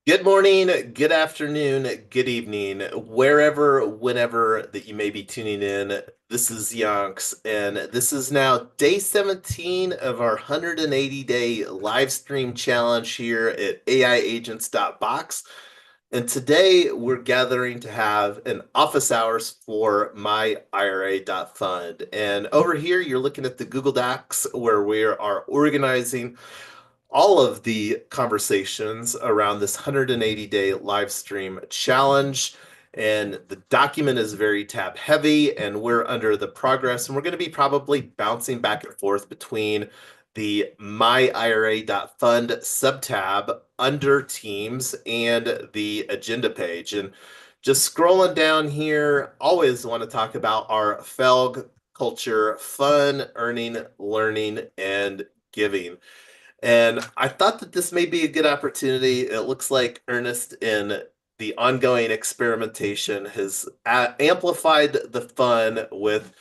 Good morning, good afternoon, good evening, wherever, whenever that you may be tuning in. This is Yonks, and this is now day 17 of our 180-day live stream challenge here at AiAgents.Box. And today we're gathering to have an office hours for myIRA.fund. And over here, you're looking at the Google Docs where we are organizing all of the conversations around this 180-day live stream challenge. And the document is very tab heavy, and we're under the progress. And we're going to be probably bouncing back and forth between the myIRA.fund subtab under Teams and the agenda page. And just scrolling down here, always want to talk about our FELG culture: fun, earning, learning, and giving. And I thought that this may be a good opportunity. It looks like Ernest, in the ongoing experimentation, has amplified the fun with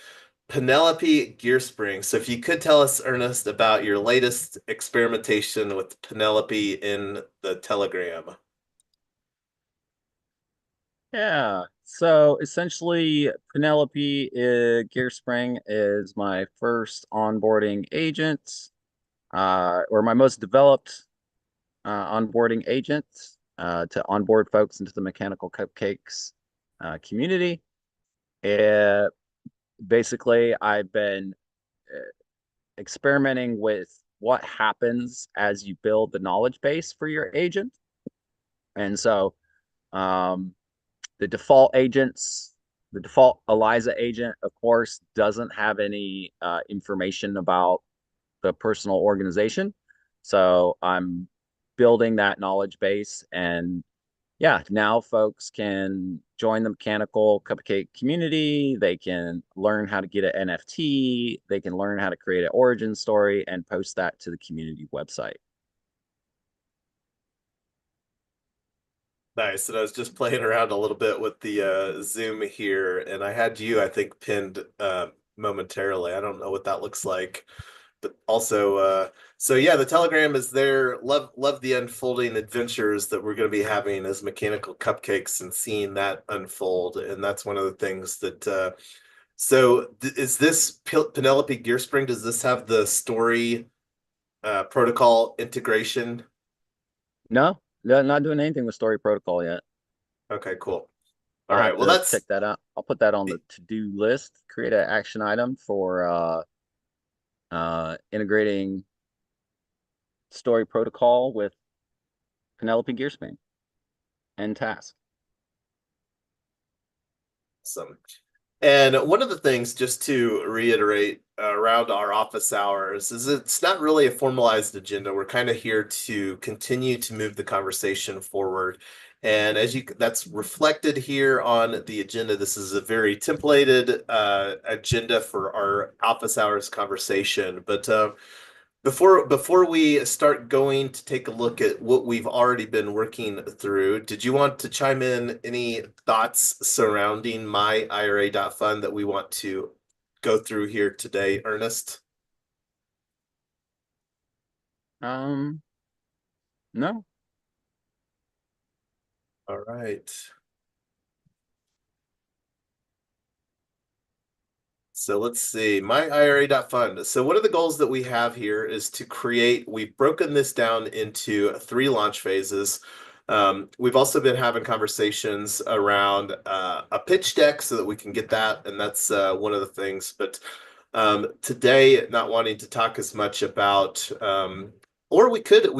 Penelope Gearspring. So if you could tell us, Ernest, about your latest experimentation with Penelope in the Telegram. Yeah. So essentially, Penelope Gearspring is my first onboarding agent, or my most developed onboarding agent to onboard folks into the Mechanical Cupcakes community. Uh, Basically, I've been experimenting with what happens as you build the knowledge base for your agent. And so, um, the default agents, the default ELIZA agent, of course, doesn't have any information about the personal organization. So I'm building that knowledge base. And yeah, now folks can join the Mechanical Cupcake community. They can learn how to get an NFT. They can learn how to create an origin story and post that to the community website. Nice. And I was just playing around a little bit with the Zoom here, and I had you, I think, pinned momentarily. I don't know what that looks like. But also, so yeah, the Telegram is there. Love the unfolding adventures that we're going to be having as Mechanical Cupcakes and seeing that unfold. And that's one of the things that. So is this Penelope Gearspring? Does this have the story protocol integration? No, they're not doing anything with story protocol yet. Okay, cool. All I'll right. have Well, to check that's that out. I'll put that on the to-do list, create an action item for integrating story protocol with Penelope Gearspan and task. awesome. And one of the things, just to reiterate around our office hours, is it's not really a formalized agenda. We're kind of here to continue to move the conversation forward. And that's reflected here on the agenda. This is a very templated agenda for our office hours conversation. But before we start going to take a look at what we've already been working through, did you want to chime in any thoughts surrounding myIRA.fund that we want to go through here today, Ernest? Um, no. All right. So let's see, myIRA.fund. So one of the goals that we have here is to create, we've broken this down into 3 launch phases. We've also been having conversations around a pitch deck so that we can get that, and that's one of the things. But today, not wanting to talk as much about, or we could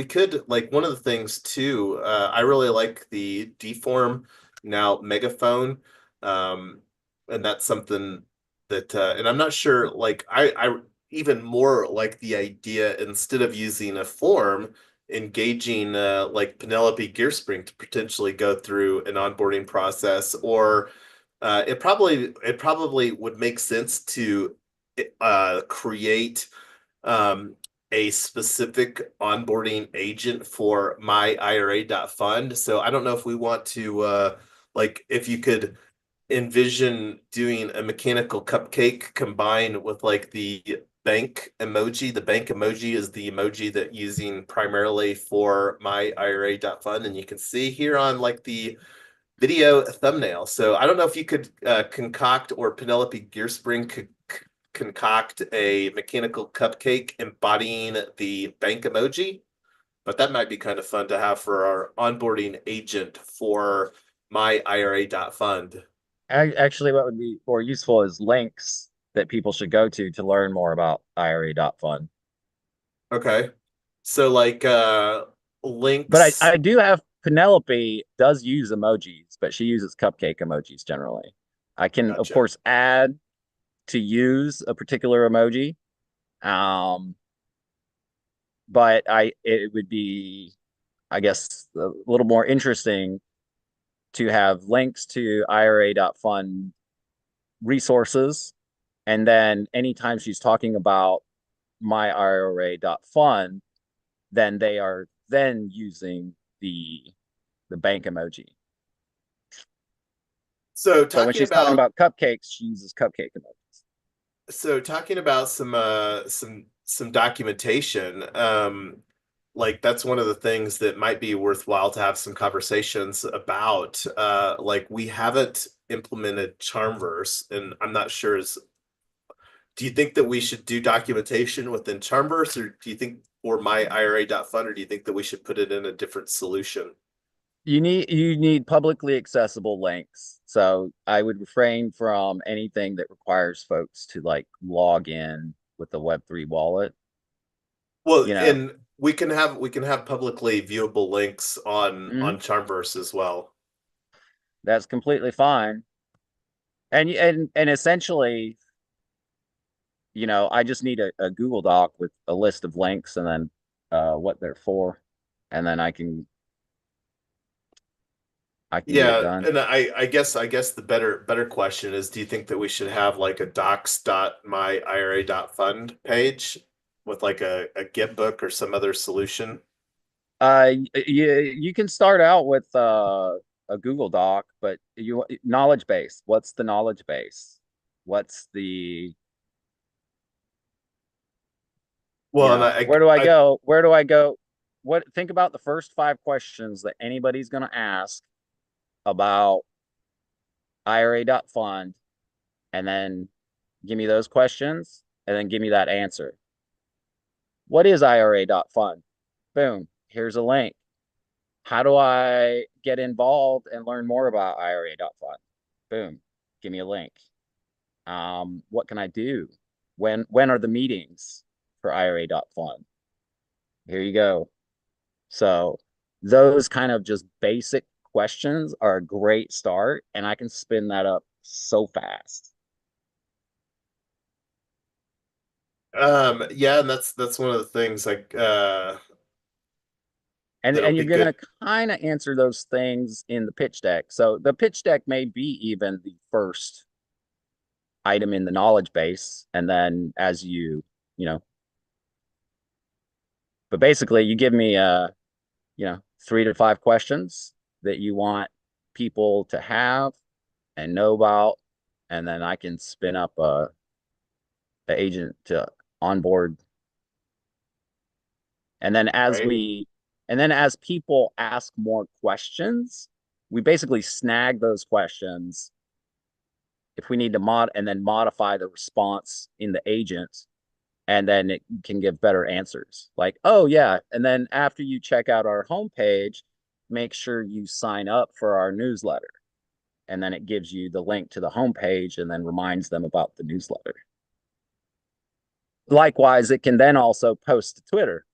like one of the things too. I really like the deform now megaphone, and that's something that and I'm not sure, like I even more like the idea, instead of using a form, engaging like Penelope Gearspring to potentially go through an onboarding process. Or it probably would make sense to create a specific onboarding agent for myIRA.fund. So I don't know if we want to like if you could envision doing a Mechanical Cupcake combined with like the bank emoji. The bank emoji is the emoji that using primarily for myIRA.fund, and you can see here on like the video thumbnail. So I don't know if you could concoct or Penelope Gearspring could concoct a mechanical cupcake embodying the bank emoji, but that might be kind of fun to have for our onboarding agent for myIRA.fund. Actually, what would be more useful is links that people should go to learn more about IRA.fund. Okay. So like But links. I do have Penelope does use emojis, but she uses cupcake emojis generally. I can, of Gotcha. course, add to use a particular emoji. Um, but it would be, I guess, a little more interesting to have links to IRA.fund resources. And then anytime she's talking about myIRA.fund, then they are then using the bank emoji. So But when talking she's talking about about cupcakes, she uses cupcake emojis. talking about some documentation, like that's one of the things that might be worthwhile to have some conversations about. Like we haven't implemented Charmverse, and I'm not sure is do you think that we should do documentation within Charmverse, or do you think or my IRA.fund, or do you think that we should put it in a different solution? You need publicly accessible links. So I would refrain from anything that requires folks to like log in with the Web3 wallet. Well, You know, and we can have publicly viewable links Mhm. on Charmverse as well. That's completely fine. And essentially, I just need a Google Doc with a list of links and then what they're for, and then I can get it Yeah, done. and I guess the better question is, do you think that we should have like a docs.myira.fund page with like a Git book or some other solution? You can start out with a Google Doc, but you knowledge base. What's the knowledge base? What's the Well, and where do I go? Where do I go? What think about the first five questions that anybody's going to ask about IRA.fund, and then give me those questions, and then give me that answer. What is IRA.fund? Boom, here's a link. How do I get involved and learn more about IRA.fund? Boom, give me a link. What can I do? When are the meetings for IRA.fund? Here you go. So those kind of just basic questions are a great start, and I can spin that up so fast. yeah, and that's one of the things like And that'll and be you're gonna good. kind of answer those things in the pitch deck. So the pitch deck may be even the first item in the knowledge base, and then as you know, but basically you give me 3 to 5 questions that you want people to have and know about, and then I can spin up the agent to onboard. And then as Right. we and then as people ask more questions, we basically snag those questions if we need to mod and then modify the response in the agent, and then it can give better answers. Like, oh yeah, and then after you check out our homepage, make sure you sign up for our newsletter. And then it gives you the link to the homepage and then reminds them about the newsletter. Likewise, it can then also post to Twitter.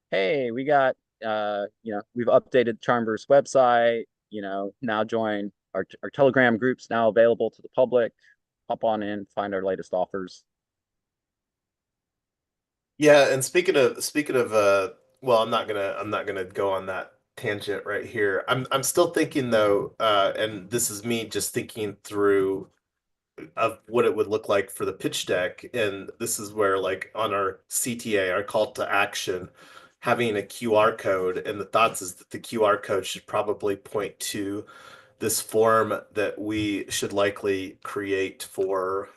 Hey, we got we've updated Charmverse website, now join our Telegram groups now available to the public. Hop on in, find our latest offers. Yeah, and speaking of well, I'm not gonna go on that tangent right here. I'm still thinking though, and this is me just thinking through of what it would look like for the pitch deck. And this is where, like, on our CTA, our call to action, having a QR code, and the thoughts is that the QR code should probably point to this form that we should likely create for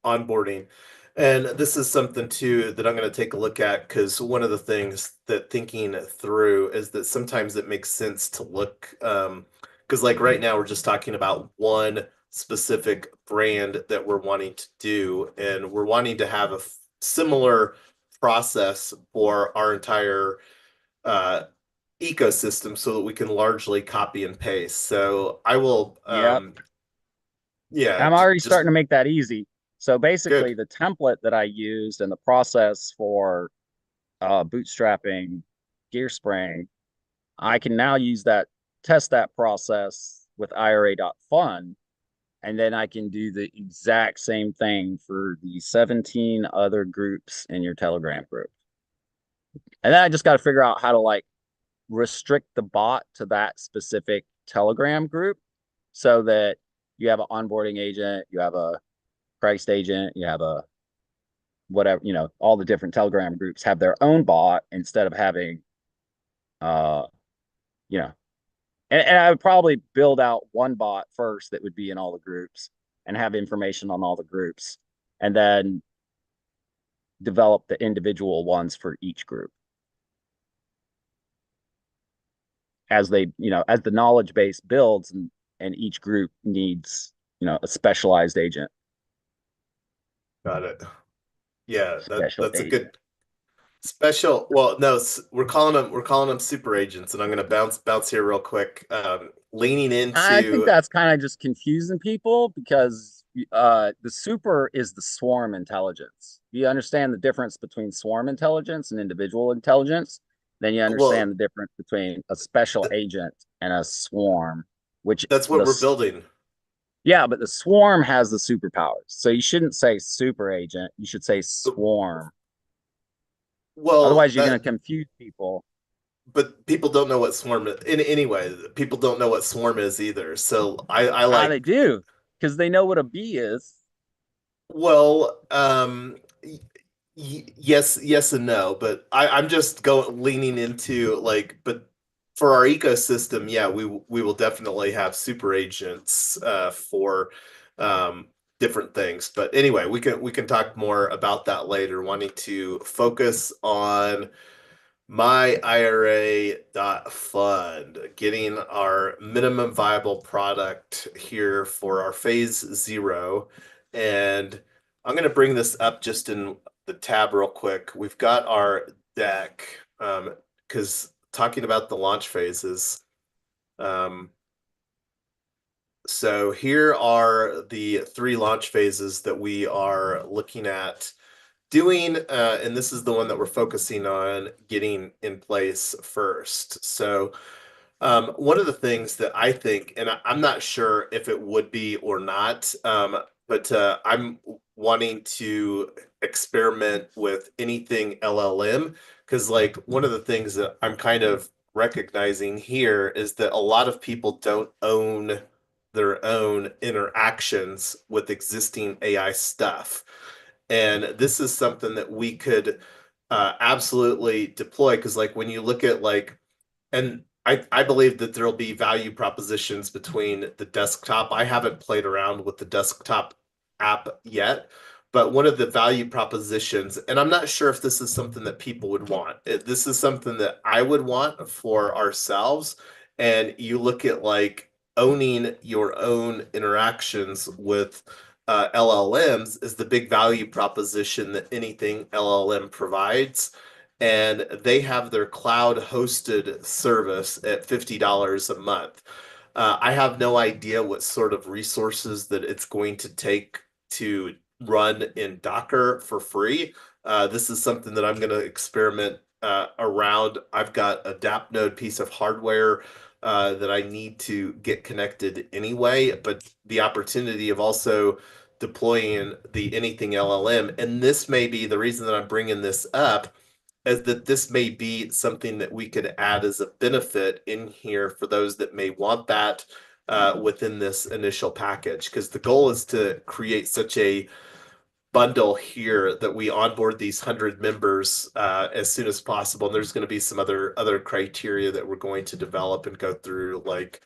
onboarding. And this is something too that I'm going to take a look at because one of the things that thinking through is that sometimes it makes sense to look, because like right now we're just talking about one specific brand that we're wanting to do, and we're wanting to have a similar process for our entire uh, ecosystem so that we can largely copy and paste. So I will, Yep. yeah, I'm already just starting to make that easy. So basically, good. the template that I used and the process for bootstrapping gear spring, I can now use that, test that process with IRA.fund, and then I can do the exact same thing for the 17 other groups in your Telegram group. And then I just got to figure out how to like restrict the bot to that specific Telegram group so that you have an onboarding agent, you have a Christ agent, you have a whatever, all the different Telegram groups have their own bot instead of having, uh, you know, and I would probably build out one bot first that would be in all the groups and have information on all the groups, and then develop the individual ones for each group as as the knowledge base builds, and each group needs, a specialized agent. Got it. Yeah, Special that's a agent. good special. Well, no, we're calling them super agents, and I'm gonna bounce here real quick. Leaning I think into that's kind of just confusing people because the super is the swarm intelligence. You understand the difference between swarm intelligence and individual intelligence, then you understand well, the difference between a special th agent and a swarm, which that's what the we're building. yeah, but the swarm has the superpowers. So you shouldn't say super agent, you should say swarm. Well, Otherwise, you're going to confuse people. but people don't know what swarm is. Anyway, people don't know what swarm is either. So I Ah, they like. do because they know what a bee is. Well, yes and no, but I'm just going leaning into like, but for our ecosystem, yeah, we will definitely have super agents for um, different things. But anyway, we can talk more about that later. Wanting to focus on myIRA.fund, getting our minimum viable product here for our phase zero. And I'm going to bring this up just in the tab real quick. We've got our deck because talking about the launch phases. Um, so here are the three launch phases that we are looking at doing, and this is the one that we're focusing on getting in place first. So, one of the things that I think, and I'm not sure if it would be or not, but I'm wanting to experiment with anything LLM because, like, one of the things that I'm kind of recognizing here is that a lot of people don't own their own interactions with existing AI stuff. And this is something that we could absolutely deploy because, like, when you look at like, and I believe that there'll be value propositions between the desktop. I haven't played around with the desktop app yet, but one of the value propositions, and I'm not sure if this is something that people would want. This is something that I would want for ourselves. And you look at like owning your own interactions with LLMs is the big value proposition that anything LLM provides, and they have their cloud hosted service at $50 a month. I have no idea what sort of resources that it's going to take to run in Docker for free. This is something that I'm going to experiment around. I've got a DAP node piece of hardware that I need to get connected anyway, but the opportunity of also deploying the anything LLM, and this may be the reason that I'm bringing this up as that this may be something that we could add as a benefit in here for those that may want that within this initial package. Because the goal is to create such a bundle here that we onboard these 100 members as soon as possible. And there's going to be some other criteria that we're going to develop and go through. Like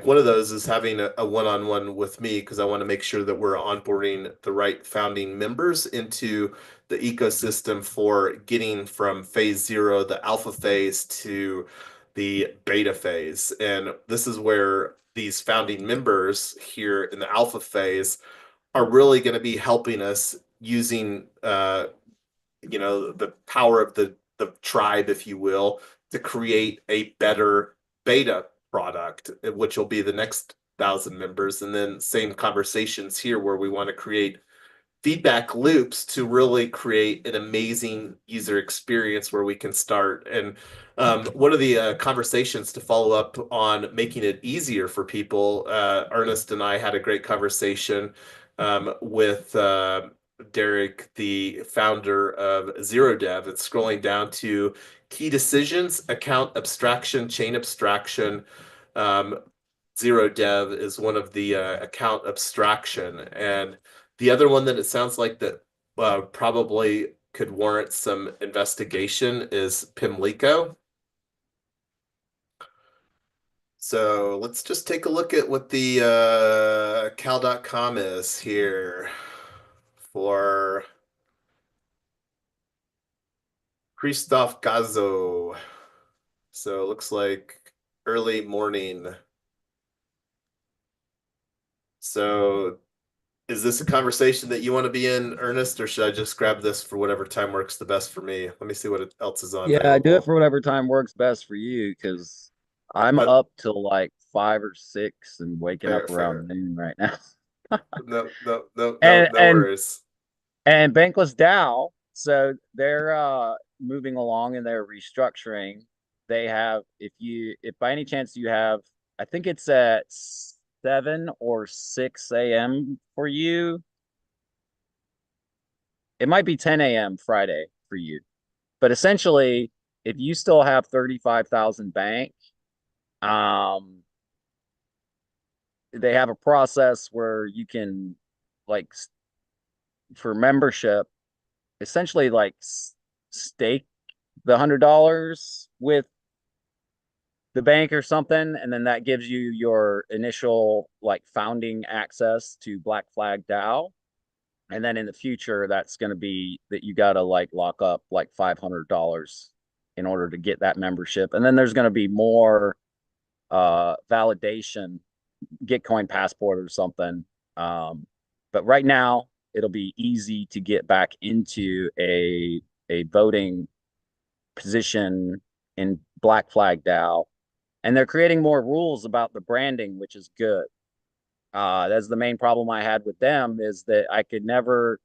one of those is having a one-on-one with me because I want to make sure that we're onboarding the right founding members into the ecosystem for getting from phase zero, the alpha phase, to the beta phase. And this is where these founding members here in the alpha phase are really going to be helping us using the power of the tribe, if you will, to create a better beta product, which will be the next 1,000 members. And then same conversations here where we want to create feedback loops to really create an amazing user experience where we can start. And one of the conversations to follow up on making it easier for people, Ernest and I had a great conversation with Derek, the founder of Zero Dev. It's scrolling down to key decisions, account abstraction, chain abstraction. Um, Zero Dev is one of the account abstraction. And the other one that it sounds like that probably could warrant some investigation is Pimlico. So let's just take a look at what the cal.com is here for Christoph Gazo. So it looks like early morning. So is this a conversation that you want to be in, Ernest, or should I just grab this for whatever time works the best for me? Let me see what else is on Yeah, do it available. for whatever time works best for you, because I'm But up till like 5 or 6 and waking fair, up around fair. noon right now. No, no, no, no, and no and worries. and Bankless DAO, so they're moving along in their restructuring. They have, if by any chance you have, I think it's at 7 or 6 a.m. for you. It might be 10 a.m. Friday for you. But essentially, if you still have 35,000 bank, um, they have a process where you can, like, for membership, essentially like stake the $100 with the bank or something, and then that gives you your initial like founding access to Black Flag DAO. And then in the future, that's going to be that you got to like lock up like $500 in order to get that membership. And then there's going to be more validation, Gitcoin passport or something. But right now, it'll be easy to get back into a voting position in Black Flag DAO. And they're creating more rules about the branding, which is good. That's the main problem I had with them, is that I could never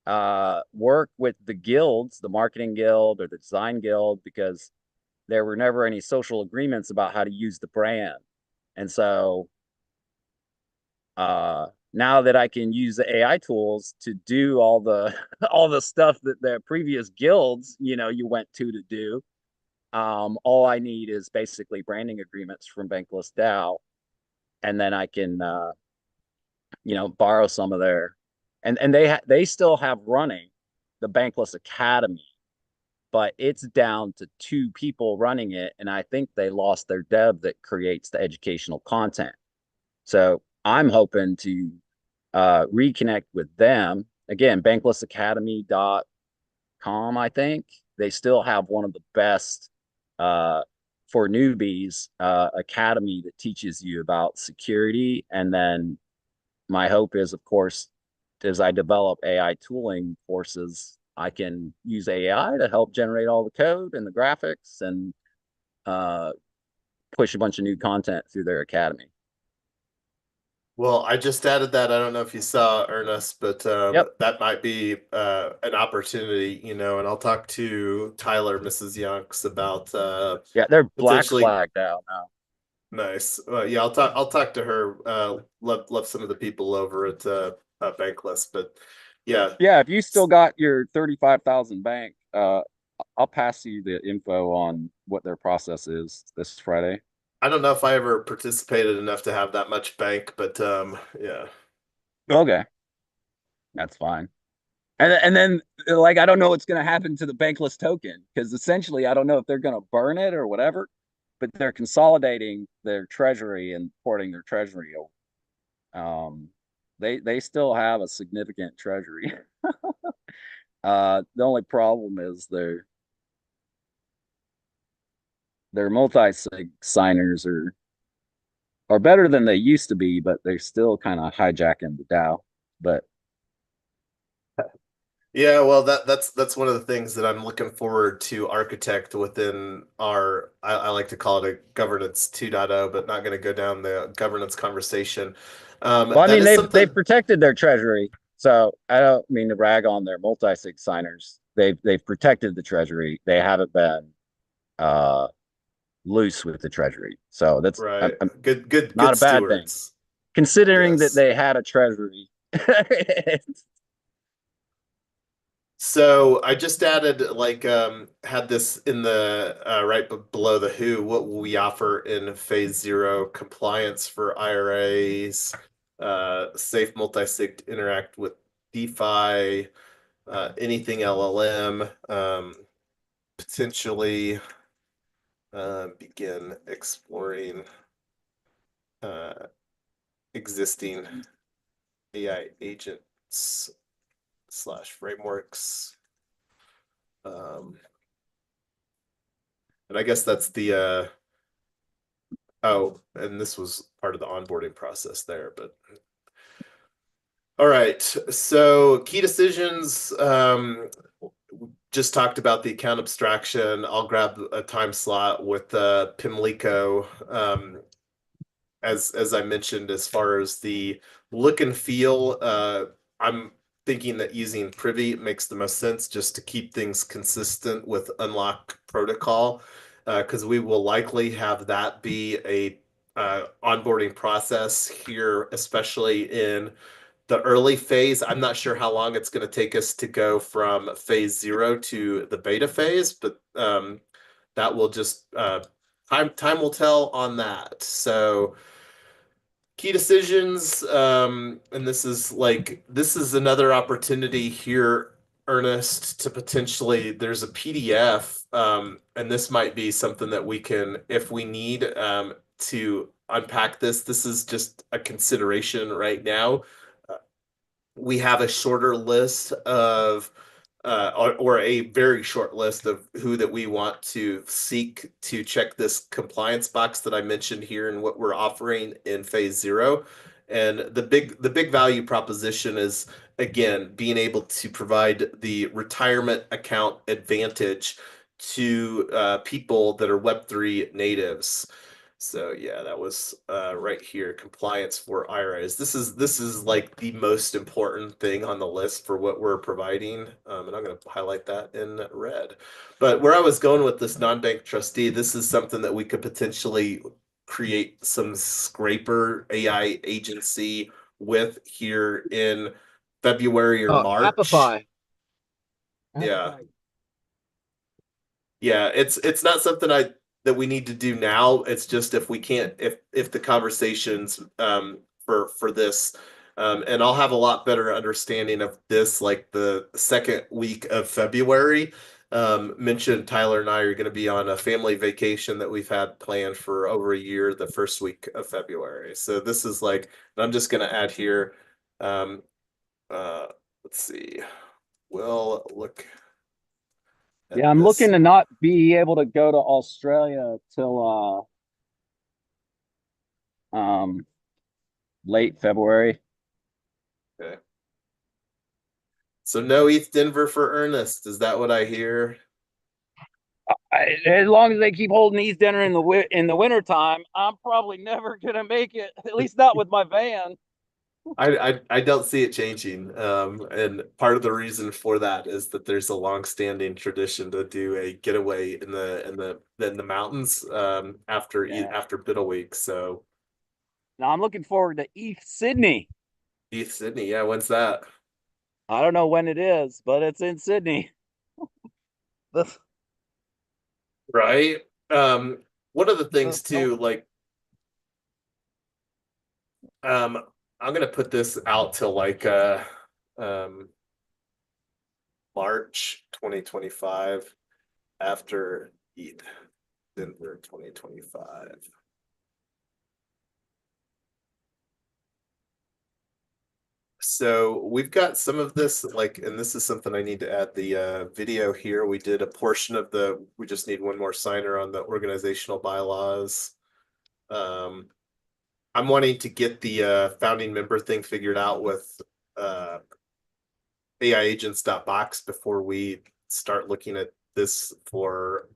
work with the guilds, the marketing guild or the design guild, because there were never any social agreements about how to use the brand. And so now that I can use the AI tools to do all the all the stuff that the previous guilds, you went to do, all I need is basically branding agreements from Bankless DAO, and then I can borrow some of their, and they still have running the Bankless Academy, but it's down to 2 people running it, and I think they lost their dev that creates the educational content. So I'm hoping to reconnect with them again. Banklessacademy.com, I think they still have one of the best uh, for newbies academy that teaches you about security. And then my hope is, of course, as I develop AI tooling courses, I can use AI to help generate all the code and the graphics, and uh, push a bunch of new content through their academy. Well, I just added that. I don't know if you saw Ernest, but Yep. that might be an opportunity, and I'll talk to Tyler, Mrs. Yonks, about Yeah, they're black potentially flagged out now. nice. Yeah, I'll talk to her. Love some of the people over at Bankless, but yeah, Yeah, if you still got your 35,000 bank, I'll pass you the info on what their process is this Friday. I don't know if I ever participated enough to have that much bank, but yeah. Okay, that's fine. And then like I don't know what's going to happen to the bankless token because essentially I don't know if they're going to burn it or whatever, but they're consolidating their treasury and porting their treasury over. They still have a significant treasury. The only problem is their multi-sig signers are better than they used to be, but they're still kind of hijacking the DAO. But Yeah, well, that's one of the things that I'm looking forward to architect within our, I like to call it a governance 2.0, but not going to go down the governance conversation. well, I That mean is they've something, protected their treasury, so I don't mean to rag on their multi-sig signers. They've protected the treasury. They haven't been uh, loose with the treasury, so that's right? I'm Good not a bad thing stewards. considering that Yes. they had a treasury. So I just added like had this in the below the who, what will we offer in phase zero compliance for IRAs, safe multi-sig to interact with DeFi, anything LLM, potentially begin exploring uh, existing AI agents slash frameworks. Um, and I guess that's the oh, and this was part of the onboarding process there, but all right. So key decisions. Just talked about the account abstraction. I'll grab a time slot with Pimlico. As I mentioned, as far as the look and feel, I'm thinking that using Privy makes the most sense just to keep things consistent with Unlock protocol, because we will likely have that be a onboarding process here, especially in the early phase. I'm not sure how long it's going to take us to go from phase zero to the beta phase, but that will just time will tell on that. So key decisions, and this is another opportunity here, Ernest, to potentially there's a PDF, and this might be something that we can, if we need, to unpack this. This is just a consideration right now. We have a shorter list of or a very short list of who that we want to seek to check this compliance box that I mentioned here and what we're offering in phase zero. And the big value proposition is again being able to provide the retirement account advantage to people that are Web3 natives. So yeah, that was right here, compliance for IRAs. This is like the most important thing on the list for what we're providing, and I'm going to highlight that in red. But where I was going with this non-bank trustee, this is something that we could potentially create some scraper AI agency with here in February or Oh, March. Appify. Yeah. Appify. Yeah, it's not something I that we need to do now. It's just if we can't if the conversations for this and I'll have a lot better understanding of this like the second week of February. Mentioned Tyler and I are going to be on a family vacation that we've had planned for over a year, the first week of February. So this is like, and I'm just going to add here. Um, uh, let's see. We'll look Yeah, at I'm looking this. to not be able to go to Australia till late February. Okay. So no ETH Denver for Ernest. Is that what I hear? As long as they keep holding East Dinner in the winter time, I'm probably never gonna make it. At least not with my van. I don't see it changing. And part of the reason for that is that there's a long-standing tradition to do a getaway in the mountains Yeah. after Biddle Week. So Now I'm looking forward to East Sydney. ETH Sydney, yeah, when's that? I don't know when it is, but it's in Sydney. The, Right. One of the the, things the, too, like um, I'm gonna put this out to like um March 2025 after ETH Denver 2025. So we've got some of this, like, and this is something I need to add the video here. We did a portion of we just need one more signer on the organizational bylaws. I'm wanting to get the founding member thing figured out with AiAgents.Box before we start looking at this for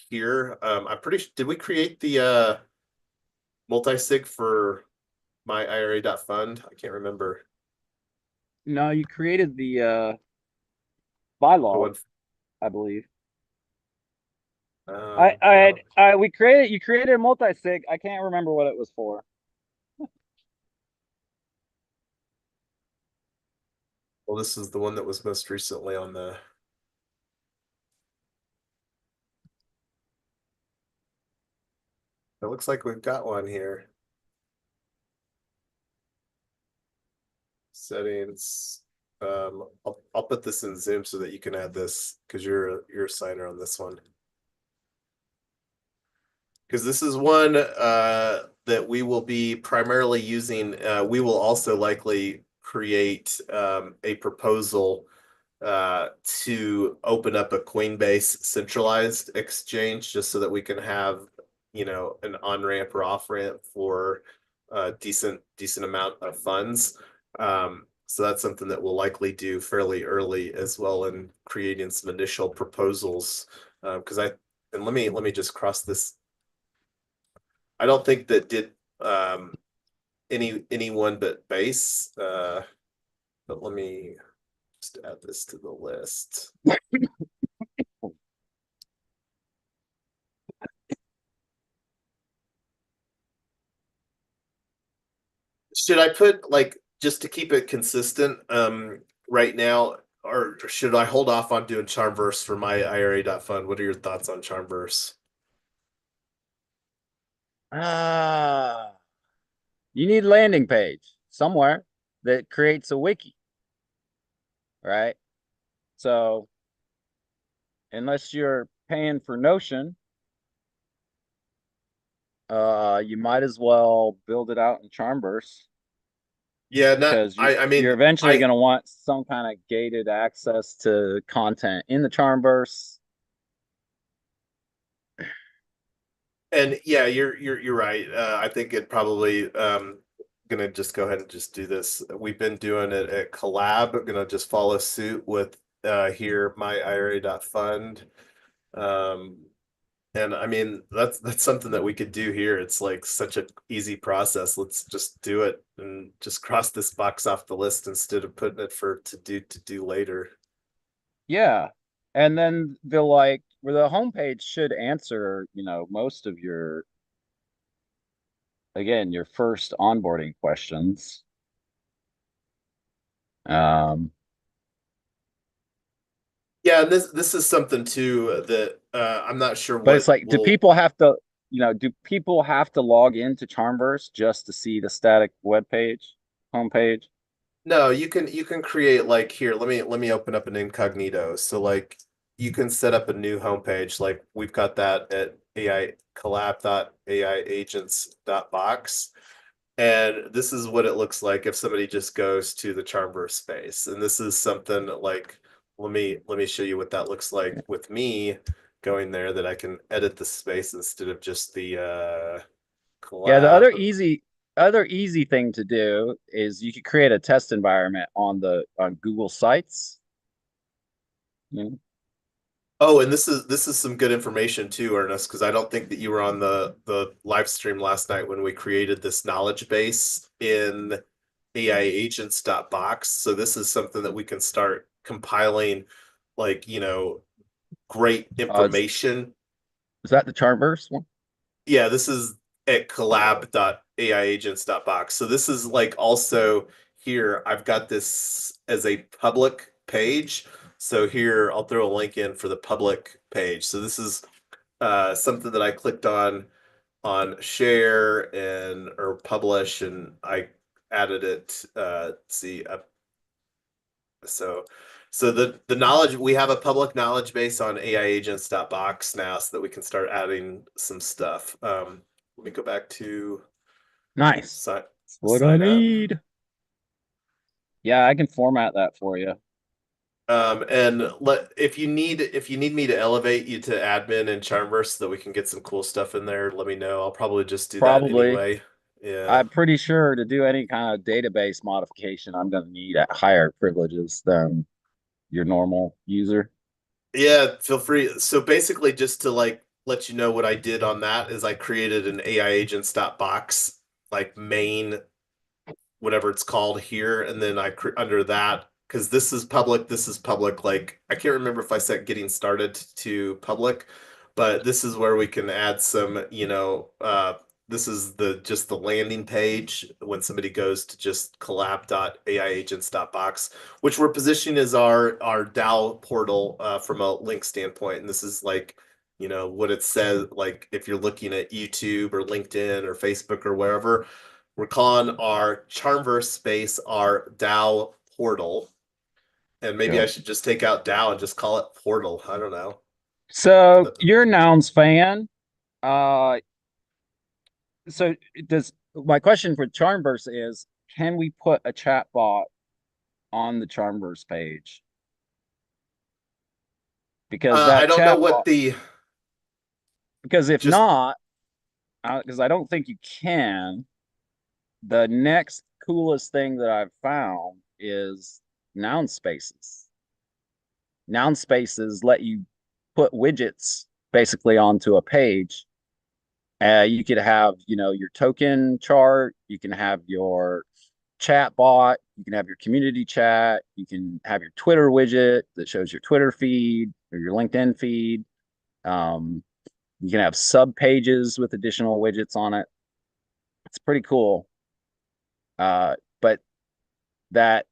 here. I'm pretty sure, did we create the multi-sig for myIRA.fund? I can't remember. No, you created the The one, bylaws, I believe. yeah. We created, you created a multi-sig. I can't remember what it was for. Well, this is the one that was most recently on the. It looks like we've got one here. Settings. I'll put this in Zoom so that you can add this because you're a signer on this one. Because this is one that we will be primarily using. We will also likely create a proposal to open up a Coinbase centralized exchange just so that we can have, an on-ramp or off-ramp for a decent amount of funds. So that's something that we'll likely do fairly early as well in creating some initial proposals. Because and let me just cross this. I don't think that did anyone but base. But let me just add this to the list. Should I put like just to keep it consistent right now, or should I hold off on doing Charmverse for myIRA.fund? What are your thoughts on Charmverse? Ah, you need a landing page somewhere that creates a wiki, right? So unless you're paying for Notion, you might as well build it out in Charmverse Yeah, not because I mean you're eventually I going to want some kind of gated access to content in the Charmverse. and yeah, you're right. I think it probably gonna just go ahead and just do this. We've been doing it at Collab. I'm gonna just follow suit with here myIRA.fund. Um And I mean, that's something that we could do here. It's like such an easy process. Let's just do it and just cross this box off the list instead of putting it for to do later. Yeah. And then the like where the homepage should answer, most of your again, your first onboarding questions. Um, Yeah, and this is something too that I'm not sure but it's what like, will. do people have to log into Charmverse just to see the static web page, homepage? No, you can create like here. Let me open up an incognito. So like you can set up a new homepage. Like we've got that at AI collab.aiagents.box. And this is what it looks like if somebody just goes to the Charmverse space. And this is something like let me show you what that looks like with me going there that I can edit the space instead of just the Yeah, the collab. other easy thing to do is you could create a test environment on Google Sites. You know? Oh, and this is some good information too, Ernest, because I don't think that you were on the live stream last night when we created this knowledge base in AiAgents.box. So this is something that we can start compiling, like, great Uh, information. is that the Charmverse one? Yeah, this is at collab.aiagents.box. So this is like also here, I've got this as a public page. So here I'll throw a link in for the public page. So this is something that I clicked on share and or publish, and I added it. See, So, so the knowledge we have a public knowledge base on AiAgents.Box now, so that we can start adding some stuff. Let me go back to Nice. sign That's what I sign up. need. Yeah, I can format that for you. And let if you need me to elevate you to admin in Charmverse so that we can get some cool stuff in there, let me know. I'll probably just do that Probably. anyway. Yeah. I'm pretty sure to do any kind of database modification, I'm going to need higher privileges than your normal user. Yeah, feel free. So basically, just to like let you know what I did on that is I created an AiAgents.Box like main whatever it's called here, and then under that because this is public. Like I can't remember if I set getting started to public, but this is where we can add some, this is the just the landing page when somebody goes to just collab.aiagents.box, which we're positioning as our DAO portal from a link standpoint. And this is like, what it says, like if you're looking at YouTube or LinkedIn or Facebook or wherever, we're calling our Charmverse space our DAO portal. And maybe I Yep. should just take out DAO and just call it portal. I don't know. So you're a nouns fan. Uh, so does my question for Charmverse is, can we put a chat bot on the Charmverse page? Because I that don't know chat what bot, the because if just not, because I don't think you can, the next coolest thing that I've found is noun spaces. Noun spaces let you put widgets basically onto a page. You could have, your token chart. You can have your chat bot. You can have your community chat. You can have your Twitter widget that shows your Twitter feed or your LinkedIn feed. Um, you can have sub pages with additional widgets on it. It's pretty cool. But that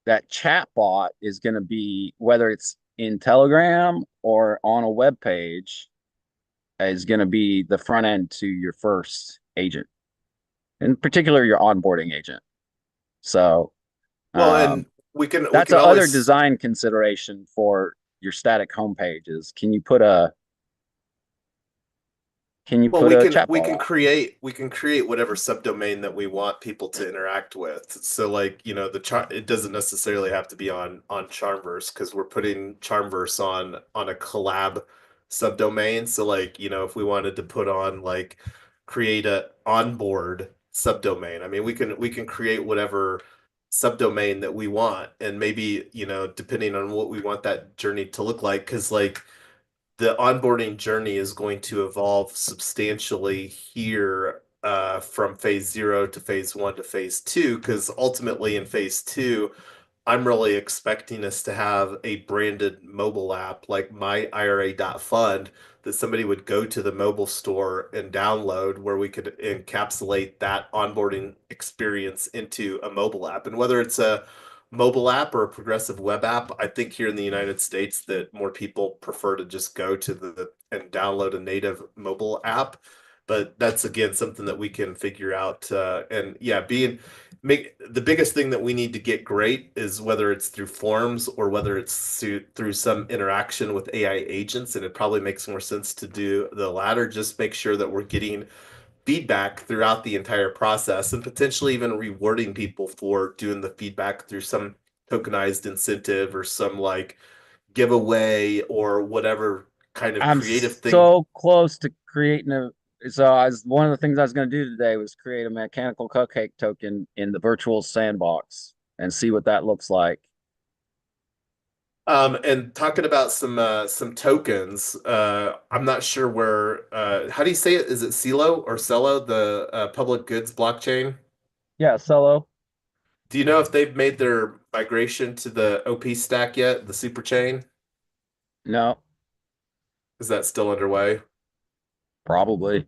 that chat bot is going to be, whether it's in Telegram or on a web page, is going to be the front end to your first agent, in particular your onboarding agent. So well, and um, we that's can a other always design consideration for your static home pages. Can you put a chat we bot can on it? create whatever subdomain that we want people to interact with. So like, the char it doesn't necessarily have to be on Charmverse because we're putting Charmverse on a collab subdomain. So like, if we wanted to put on like create a onboard subdomain, I mean, we can create whatever subdomain that we want, and maybe, depending on what we want that journey to look like, because like the onboarding journey is going to evolve substantially here from phase 0 to phase 1 to phase 2, because ultimately in phase 2, I'm really expecting us to have a branded mobile app like myIRA.fund that somebody would go to the mobile store and download, where we could encapsulate that onboarding experience into a mobile app. And whether it's a mobile app or a progressive web app, I think here in the United States that more people prefer to just go to the and download a native mobile app. But that's again something that we can figure out. And yeah, being make the biggest thing that we need to get great is whether it's through forms or whether it's through some interaction with AI agents. And it probably makes more sense to do the latter. Just make sure that we're getting feedback throughout the entire process, and potentially even rewarding people for doing the feedback through some tokenized incentive or some like giveaway or whatever kind of I'm creative thing. so close to creating a. So one of the things I was going to do today was create a mechanical cupcake token in the virtual sandbox and see what that looks like. And talking about some tokens, I'm not sure where how do you say it? Is it Celo or Celo, the public goods blockchain? Yeah, solo. Do you know if they've made their migration to the OP stack yet, the super chain? No, Is that still underway? probably.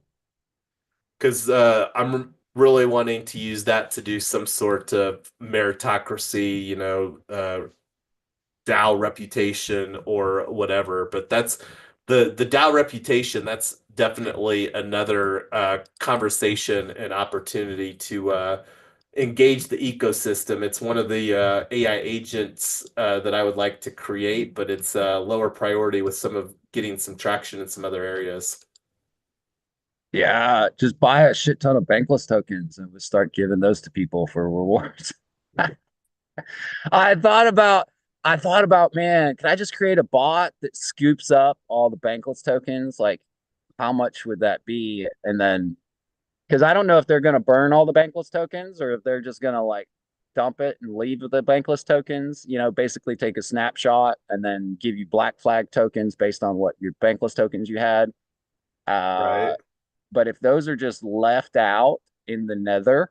Because I'm really wanting to use that to do some sort of meritocracy, DAO reputation or whatever. But that's the DAO reputation. That's definitely another conversation and opportunity engage the ecosystem. It's one of the AI agents that I would like to create, but it's lower priority with some of getting some traction in some other areas. Yeah, just buy a shit ton of bankless tokens and we'll start giving those to people for rewards. I thought about I thought about, man, can I just create a bot that scoops up all the bankless tokens? Like, how much would that be? And then, because I don't know if they're going to burn all the bankless tokens or if they're just going to like dump it and leave with the bankless tokens, basically take a snapshot and then give you black flag tokens based on what your bankless tokens you had. Uh, Right. but if those are just left out in the nether,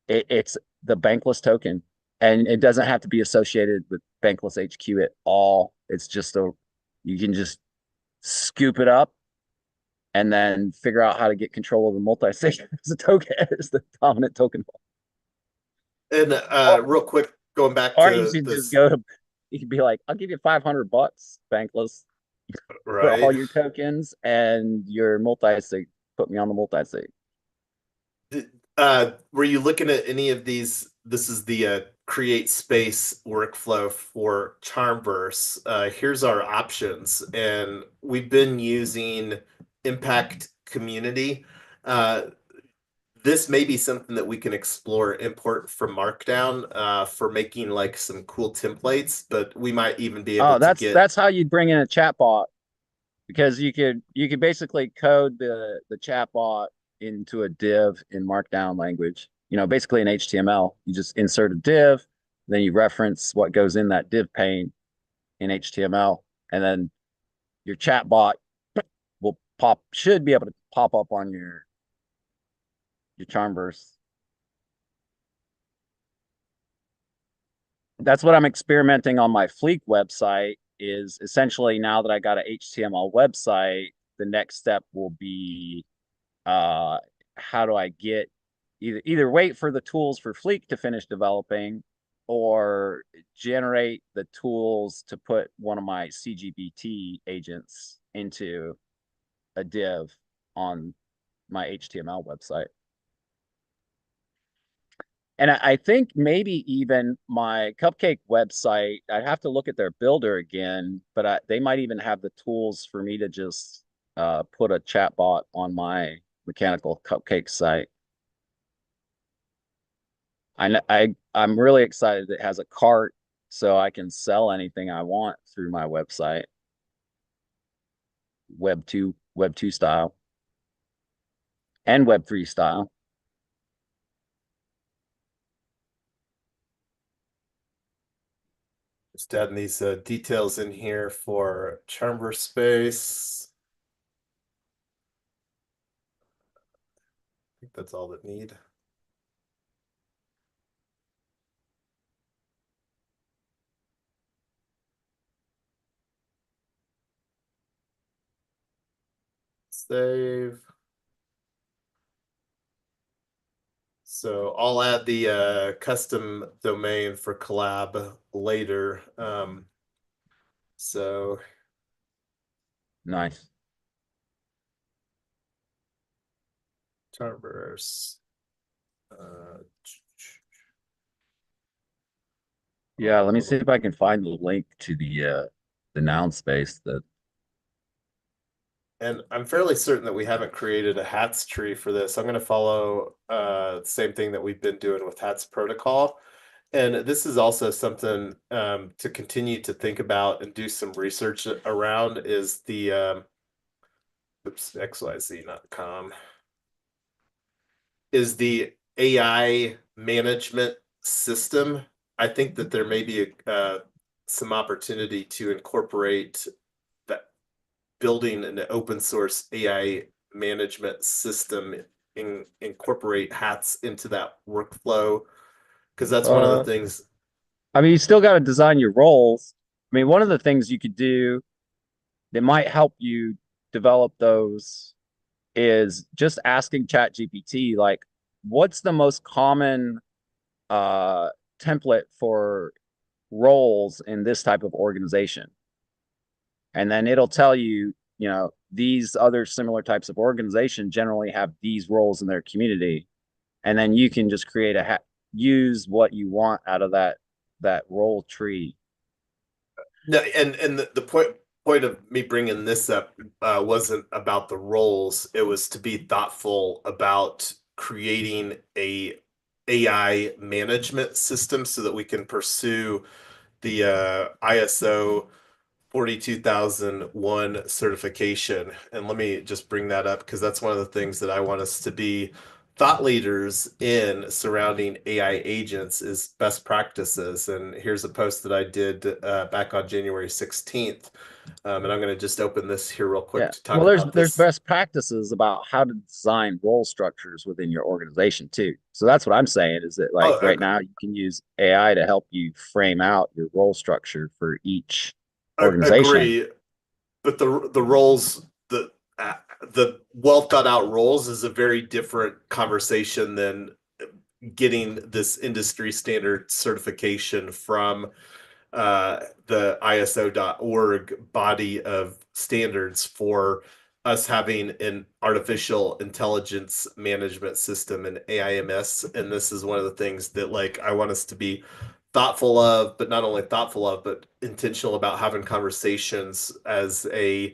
it's the bankless token, and it doesn't have to be associated with bankless HQ at all. It's just you can just scoop it up and then figure out how to get control of the multi-sig as a token as the dominant token. And Or, real quick, going back or you to should just this, go to, you could be like, I'll give you $500 bankless for all right? your tokens and your multi-sig. Put me on the multi-sig. Were you looking at any of these? This is the create space workflow for Charmverse. Here's our options, and we've been using Impact Community. Uh, this may be something that we can explore import from Markdown for making like some cool templates, but we might even be able Oh, to get that's how you'd bring in a chatbot, because you could basically code the chatbot into a div in Markdown language. Basically in HTML. You just insert a div, then you reference what goes in that div pane in HTML, and then your chatbot should be able to pop up on your Charmverse. That's what I'm experimenting on my Fleek website. Is essentially, now that I got an HTML website, the next step will be, uh, how do I get either wait for the tools for Fleek to finish developing or generate the tools to put one of my CGBT agents into a div on my HTML website. And I think maybe even my Cupcake website, I'd have to look at their builder again, but they might even have the tools for me to just put a chat bot on my Mechanical Cupcake site. I'm really excited that it has a cart so I can sell anything I want through my website, Web 2 style and Web 3 style. just adding these details in here for Charmverse space. I think that's all that need. Save. So I'll add the custom domain for collab later. So Nice. Charmverse. Uh, Yeah, let me see if I can find the link to the noun space that. and I'm fairly certain that we haven't created a hats tree for this. I'm going to follow the same thing that we've been doing with hats protocol. And this is also something to continue to think about and do some research around is the oops, xyz.com is the AI management system. I think that there may be some opportunity to incorporate that building an open source AI management system incorporate hats into that workflow because that's one of the Uh, things. I mean, you still got to design your roles. I mean, one of the things you could do that might help you develop those is just asking ChatGPT, like, what's the most common uh, template for roles in this type of organization? And then it'll tell you, these other similar types of organization generally have these roles in their community. and then you can just create use what you want out of that role tree. No, and the point of me bringing this up wasn't about the roles. It was to be thoughtful about creating a AI management system so that we can pursue the ISO 42001 certification. And let me just bring that up because that's one of the things that I want us to be thought leaders in surrounding AI agents is best practices. And here's a post that I did back on January 16th. And I'm going to just open this here real quick Yeah. to Well, talk there's about there's this. best practices about how to design role structures within your organization too. So that's what I'm saying is that like Oh, right now you can use AI to help you frame out your role structure for each organization. agree. But the roles the well thought out roles is a very different conversation than getting this industry standard certification from the ISO.org body of standards for us having an artificial intelligence management system and AIMS. And this is one of the things that like I want us to be thoughtful of, but not only thoughtful of, but intentional about having conversations as a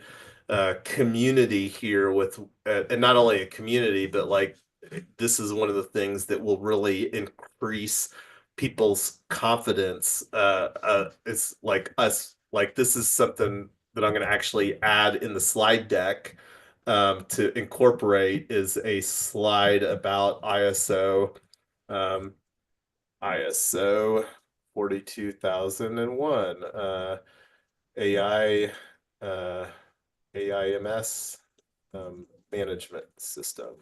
community here with, and not only a community, but like this is one of the things that will really increase people's confidence. It's like us, like this is something that I'm going to actually add in the slide deck to incorporate is a slide about um, ISO 42001, AI, uh, AIMS management system.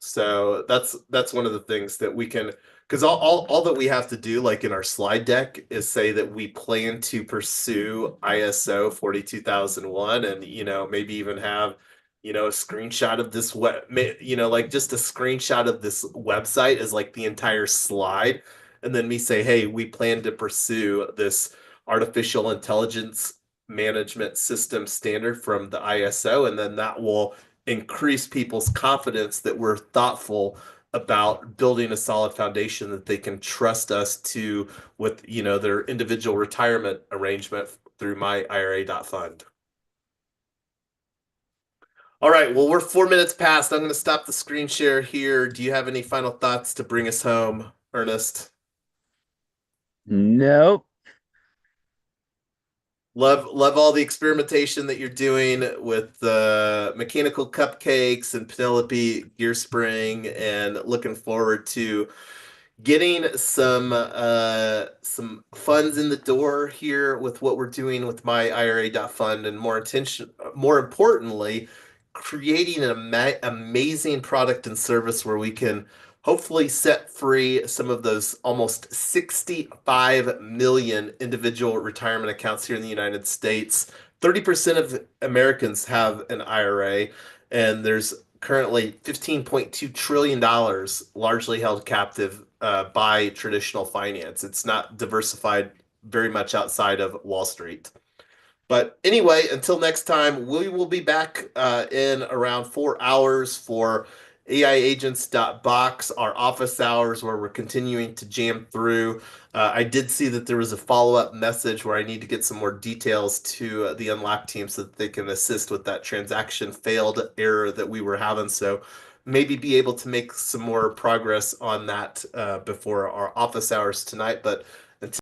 So that's one of the things that we can because all that we have to do, like in our slide deck, is say that we plan to pursue ISO 42001 and maybe even have a screenshot of this like just a screenshot of this website as like the entire slide. And then me say, hey, we plan to pursue this artificial intelligence management system standard from the ISO, and then that will increase people's confidence that we're thoughtful about building a solid foundation that they can trust us to with their individual retirement arrangement through myIRA.fund. All right, well, we're 4 minutes past. I'm going to stop the screen share here. Do you have any final thoughts to bring us home, Ernest? Nope. Love all the experimentation that you're doing with mechanical cupcakes and Penelope gear spring, and looking forward to getting some funds in the door here with what we're doing with my IRA.fund, and more importantly, creating an amazing product and service where we can hopefully set free some of those almost 65 million individual retirement accounts here in the United States. 30% of Americans have an IRA, and there's currently $15.2 trillion largely held captive by traditional finance. It's not diversified very much outside of Wall Street. But anyway, until next time, we will be back in around 4 hours for AiAgents.Box, our office hours, where we're continuing to jam through. I did see that there was a follow-up message where I need to get some more details to the Unlock team so that they can assist with that transaction failed error that we were having. So maybe be able to make some more progress on that before our office hours tonight. But